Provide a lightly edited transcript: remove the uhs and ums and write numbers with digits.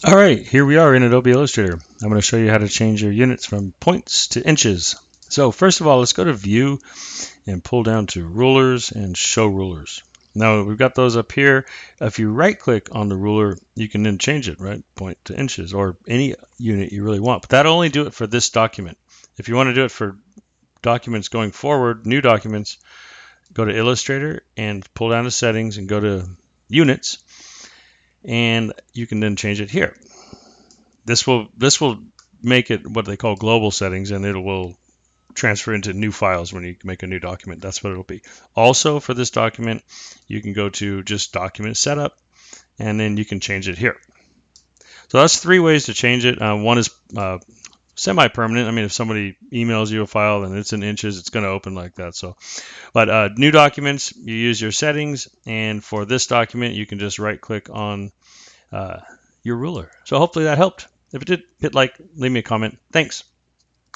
All right, here we are in Adobe Illustrator. I'm going to show you how to change your units from points to inches. So first of all, let's go to View and pull down to Rulers and Show Rulers. Now we've got those up here. If you right click on the ruler, you can then change it, right? Point to inches or any unit you really want. But that'll only do it for this document. If you want to do it for documents going forward, new documents, go to Illustrator and pull down to Settings and go to Units, and you can then change it here. This will make it what they call global settings, and it will transfer into new files when you make a new document. That's what it'll be. Also, for this document, you can go to just Document Setup, and then you can change it here. So that's three ways to change it. One is semi-permanent. I mean, if somebody emails you a file and it's in inches, it's going to open like that. So, but new documents, you use your settings, and for this document, you can just right-click on your ruler. So hopefully that helped. If it did, hit like, leave me a comment. Thanks.